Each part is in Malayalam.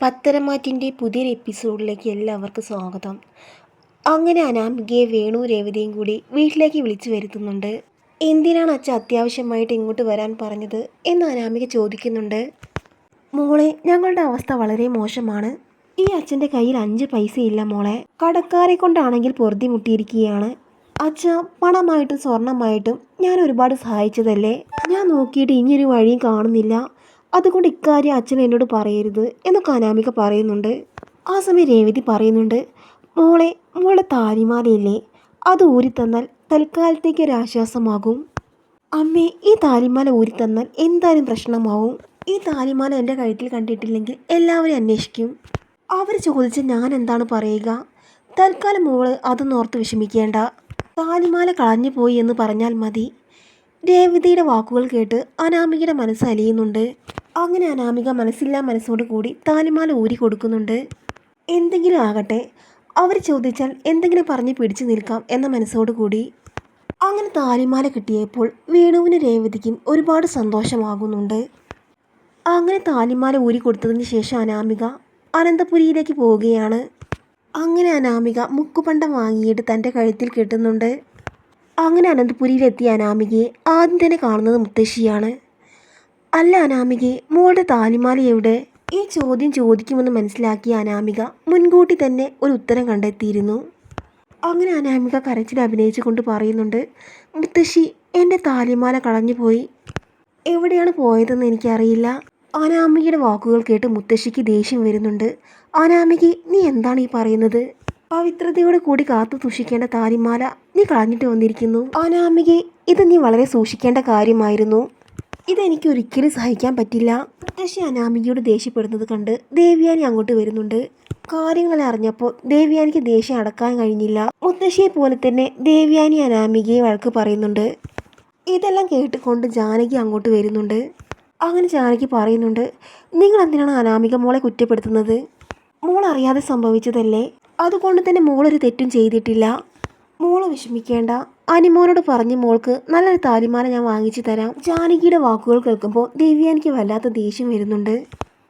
പത്തരമാറ്റിൻ്റെ പുതിയൊരു എപ്പിസോഡിലേക്ക് എല്ലാവർക്കും സ്വാഗതം. അങ്ങനെ അനാമികയെ വേണു രേവതിയും കൂടി വീട്ടിലേക്ക് വിളിച്ചു വരുത്തുന്നുണ്ട്. എന്തിനാണ് അച്ഛൻ അത്യാവശ്യമായിട്ട് ഇങ്ങോട്ട് വരാൻ പറഞ്ഞത് എന്ന് അനാമിക ചോദിക്കുന്നുണ്ട്. മോളെ, ഞങ്ങളുടെ അവസ്ഥ വളരെ മോശമാണ്. ഈ അച്ഛൻ്റെ കയ്യിൽ 5 പൈസയില്ല മോളെ. കടക്കാരെ കൊണ്ടാണെങ്കിൽ പൊറുതി മുട്ടിയിരിക്കുകയാണ്. അച്ഛ, പണമായിട്ടും സ്വർണമായിട്ടും ഞാൻ ഒരുപാട് സഹായിച്ചതല്ലേ. ഞാൻ നോക്കിയിട്ട് ഇനിയൊരു വഴിയും കാണുന്നില്ല. അതുകൊണ്ട് ഇക്കാര്യം അച്ഛൻ എന്നോട് പറയരുത് എന്നൊക്കെ അനാമിക പറയുന്നുണ്ട്. ആ സമയം രേവതി പറയുന്നുണ്ട്, മോളെ താലിമാലയില്ലേ, അത് ഊരിത്തന്നാൽ തൽക്കാലത്തേക്ക് ഒരു ആശ്വാസമാകും. അമ്മേ, ഈ താലിമാല ഊരിത്തന്നാൽ എന്തായാലും പ്രശ്നമാവും. ഈ താലിമാല എൻ്റെ കഴുത്തിൽ കണ്ടിട്ടില്ലെങ്കിൽ എല്ലാവരും അന്വേഷിക്കും. അവർ ചോദിച്ച് ഞാൻ എന്താണ് പറയുക? തൽക്കാലം മോള് അതൊന്നോർത്ത് വിഷമിക്കേണ്ട. താലിമാല കളഞ്ഞു പോയി എന്ന് പറഞ്ഞാൽ മതി. രേവതിയുടെ വാക്കുകൾ കേട്ട് അനാമികയുടെ മനസ്സ് അലിയുന്നുണ്ട്. അങ്ങനെ അനാമിക മനസ്സില്ലാ മനസ്സോട് കൂടി താലിമാല ഊരി കൊടുക്കുന്നുണ്ട്. എന്തെങ്കിലും ആകട്ടെ, അവർ ചോദിച്ചാൽ എന്തെങ്കിലും പറഞ്ഞ് പിടിച്ചു നിൽക്കാം എന്ന മനസ്സോട് കൂടി. അങ്ങനെ താലിമാല കിട്ടിയപ്പോൾ വേണുവിനും രേവതിക്കും ഒരുപാട് സന്തോഷമാകുന്നുണ്ട്. അങ്ങനെ താലിമാല ഊരി കൊടുത്തതിന് ശേഷം അനാമിക അനന്തപുരിയിലേക്ക് പോവുകയാണ്. അങ്ങനെ അനാമിക മുക്കുപണ്ടം വാങ്ങിയിട്ട് തൻ്റെ കഴുത്തിൽ കെട്ടുന്നുണ്ട്. അങ്ങനെ അനന്തപുരിയിലെത്തിയ അനാമികയെ ആദ്യം തന്നെ കാണുന്നത് മുത്തശ്ശിയാണ്. അല്ല അനാമികയെ, മോളുടെ താലിമാല എവിടെ? ഈ ചോദ്യം ചോദിക്കുമെന്ന് മനസ്സിലാക്കിയ അനാമിക മുൻകൂട്ടി തന്നെ ഒരു ഉത്തരം കണ്ടെത്തിയിരുന്നു. അങ്ങനെ അനാമിക കരച്ചിൽ അഭിനയിച്ചു കൊണ്ട് പറയുന്നുണ്ട്, മുത്തശ്ശി, എൻ്റെ താലിമാല കളഞ്ഞുപോയി. എവിടെയാണ് പോയതെന്ന് എനിക്കറിയില്ല. അനാമികയുടെ വാക്കുകൾ കേട്ട് മുത്തശ്ശിക്ക് ദേഷ്യം വരുന്നുണ്ട്. അനാമിക, നീ എന്താണ് ഈ പറയുന്നത്? പവിത്രതയോടെ കൂടി കാത്തു സൂക്ഷിക്കേണ്ട താലിമാല നീ കളഞ്ഞിട്ട് വന്നിരിക്കുന്നു. അനാമിക, ഇത് നീ വളരെ സൂക്ഷിക്കേണ്ട കാര്യമായിരുന്നു. ഇതെനിക്ക് ഒരിക്കലും സഹിക്കാൻ പറ്റില്ല. മുത്തശ്ശി അനാമികയോട് ദേഷ്യപ്പെടുന്നത് കണ്ട് ദേവ്യാനി അങ്ങോട്ട് വരുന്നുണ്ട്. കാര്യങ്ങൾ അറിഞ്ഞപ്പോൾ ദേവ്യാനിക്ക് ദേഷ്യം അടക്കാൻ കഴിഞ്ഞില്ല. മുത്തശ്ശിയെ പോലെ തന്നെ ദേവ്യാനി അനാമികയെ വഴക്ക് പറയുന്നുണ്ട്. ഇതെല്ലാം കേട്ടുകൊണ്ട് ജാനകി അങ്ങോട്ട് വരുന്നുണ്ട്. അങ്ങനെ ജാനകി പറയുന്നുണ്ട്, നിങ്ങൾ എന്തിനാണ് അനാമിക മോളെ കുറ്റപ്പെടുത്തുന്നത്? മോൾ അറിയാതെ സംഭവിച്ചതല്ലേ. അതുകൊണ്ട് തന്നെ മോളൊരു തെറ്റും ചെയ്തിട്ടില്ല. മോള് വിഷമിക്കേണ്ട. അനിമോനോട് പറഞ്ഞ് മോൾക്ക് നല്ലൊരു താലിമാല ഞാൻ വാങ്ങിച്ചു തരാം. ജാനകിയുടെ വാക്കുകൾ കേൾക്കുമ്പോൾ ദേവ്യാനിക്ക് വല്ലാത്ത ദേഷ്യം വരുന്നുണ്ട്.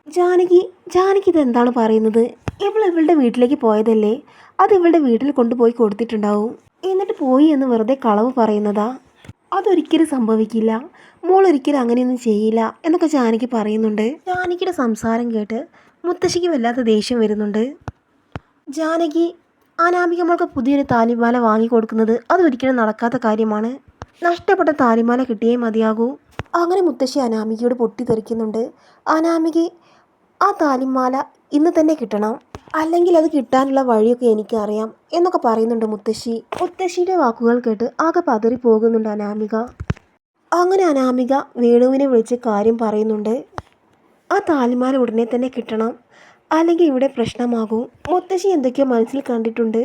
ജാനകി ഇതെന്താണ് പറയുന്നത്? ഇവളുടെ വീട്ടിലേക്ക് പോയതല്ലേ, അത് ഇവളുടെ വീട്ടിൽ കൊണ്ടുപോയി കൊടുത്തിട്ടുണ്ടാവും. എന്നിട്ട് പോയി എന്ന് വെറുതെ കളവ് പറയുന്നതാ. അതൊരിക്കലും സംഭവിക്കില്ല. മോൾ ഒരിക്കലും അങ്ങനെയൊന്നും ചെയ്യില്ല എന്നൊക്കെ ജാനകി പറയുന്നുണ്ട്. ജാനകിയുടെ സംസാരം കേട്ട് മുത്തശ്ശിക്ക് വല്ലാത്ത ദേഷ്യം വരുന്നുണ്ട്. ജാനകി, അനാമിക മോൾക്ക് പുതിയൊരു താലിമാല വാങ്ങിക്കൊടുക്കുന്നത് അതൊരിക്കലും നടക്കാത്ത കാര്യമാണ്. നഷ്ടപ്പെട്ട താലിമാല കിട്ടിയേ മതിയാകൂ. അങ്ങനെ മുത്തശ്ശി അനാമികയോട് പൊട്ടിത്തെറിക്കുന്നുണ്ട്. അനാമിക, ആ താലിമാല ഇന്ന് തന്നെ കിട്ടണം, അല്ലെങ്കിൽ അത് കിട്ടാനുള്ള വഴിയൊക്കെ എനിക്കറിയാം എന്നൊക്കെ പറയുന്നുണ്ട് മുത്തശ്ശി. മുത്തശ്ശിയുടെ വാക്കുകൾ കേട്ട് ആകെ പതറി പോകുന്നുണ്ട് അനാമിക. അങ്ങനെ അനാമിക വേണുവിനെ വിളിച്ച് കാര്യം പറയുന്നുണ്ട്. ആ താലിമാല ഉടനെ തന്നെ കിട്ടണം, അല്ലെങ്കിൽ ഇവിടെ പ്രശ്നമാകും. മുത്തശ്ശി എന്തൊക്കെയോ മനസ്സിൽ കണ്ടിട്ടുണ്ട്.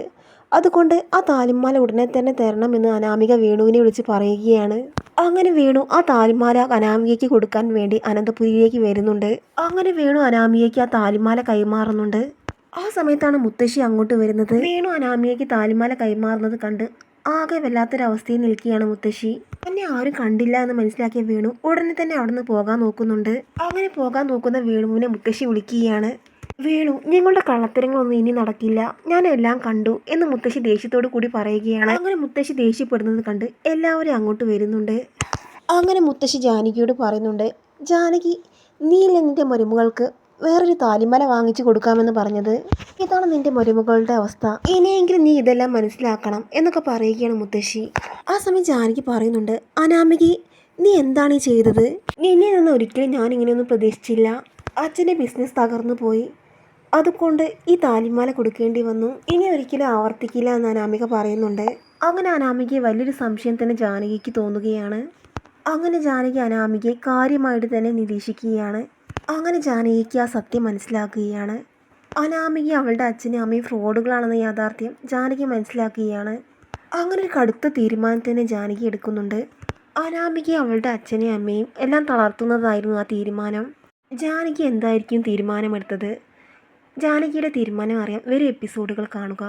അതുകൊണ്ട് ആ താലിമാല ഉടനെ തന്നെ തരണമെന്ന് അനാമിക വേണുവിനെ വിളിച്ച് പറയുകയാണ്. അങ്ങനെ വേണു ആ താലിമാല അനാമികയ്ക്ക് കൊടുക്കാൻ വേണ്ടി അനന്തപുരിയിലേക്ക് വരുന്നുണ്ട്. അങ്ങനെ വേണു അനാമികയ്ക്ക് ആ താലിമാല കൈമാറുന്നുണ്ട്. ആ സമയത്താണ് മുത്തശ്ശി അങ്ങോട്ട് വരുന്നത്. വേണു അനാമികയ്ക്ക് താലിമാല കൈമാറുന്നത് കണ്ട് ആകെ വല്ലാത്തൊരവസ്ഥയിൽ നിൽക്കുകയാണ് മുത്തശ്ശി. തന്നെ ആരും കണ്ടില്ല എന്ന് മനസ്സിലാക്കിയ വേണു ഉടനെ തന്നെ അവിടെ നിന്ന് പോകാൻ നോക്കുന്നുണ്ട്. അങ്ങനെ പോകാൻ നോക്കുന്ന വേണുവിനെ മുത്തശ്ശി വിളിക്കുകയാണ്. വേണു, ഞങ്ങളുടെ കള്ളത്തരങ്ങളൊന്നും ഇനി നടക്കില്ല, ഞാൻ എല്ലാം കണ്ടു എന്ന് മുത്തശ്ശി ദേഷ്യത്തോടു കൂടി പറയുകയാണ്. അങ്ങനെ മുത്തശ്ശി ദേഷ്യപ്പെടുന്നത് കണ്ട് എല്ലാവരും അങ്ങോട്ട് വരുന്നുണ്ട്. അങ്ങനെ മുത്തശ്ശി ജാനകിയോട് പറയുന്നുണ്ട്, ജാനകി, നീയല്ലേ നിന്റെ മരുമകൾക്ക് വേറൊരു താലിമാല വാങ്ങിച്ചു കൊടുക്കാമെന്ന് പറഞ്ഞത്? ഇതാണ് നിന്റെ മരുമകളുടെ അവസ്ഥ. ഇനിയെങ്കിലും നീ ഇതെല്ലാം മനസ്സിലാക്കണം എന്നൊക്കെ പറയുകയാണ് മുത്തശ്ശി. ആ സമയം ജാനകി പറയുന്നുണ്ട്, അനാമിക, നീ എന്താണ് ഈ ചെയ്തത്? നിന്നെ നിന്ന് ഒരിക്കലും ഞാൻ ഇങ്ങനെയൊന്നും പ്രതീക്ഷിച്ചില്ല. അച്ഛൻ്റെ ബിസിനസ് തകർന്നു പോയി, അതുകൊണ്ട് ഈ താലിമാല കൊടുക്കേണ്ടി വന്നു. ഇനി ഒരിക്കലും ആവർത്തിക്കില്ല എന്ന് അനാമിക പറയുന്നുണ്ട്. അങ്ങനെ അനാമികയെ വലിയൊരു സംശയം തന്നെ ജാനകിക്ക് തോന്നുകയാണ്. അങ്ങനെ ജാനകി അനാമികയെ കാര്യമായിട്ട് തന്നെ നിരീക്ഷിക്കുകയാണ്. അങ്ങനെ ജാനകിക്ക് ആ സത്യം മനസ്സിലാക്കുകയാണ്. അനാമിക അവളുടെ അച്ഛനും അമ്മയും ഫ്രോഡുകളാണെന്ന യാഥാർത്ഥ്യം ജാനകി മനസ്സിലാക്കുകയാണ്. അങ്ങനെ ഒരു കടുത്ത തീരുമാനം തന്നെ ജാനകി എടുക്കുന്നുണ്ട്. അനാമിക അവളുടെ അച്ഛനെയും അമ്മയും എല്ലാം തളർത്തുന്നതായിരുന്നു ആ തീരുമാനം. ജാനകി എന്തായിരിക്കും തീരുമാനമെടുത്തത്? ജാനകിയുടെ തീരുമാനം അറിയാൻ വരും എപ്പിസോഡുകൾ കാണുക.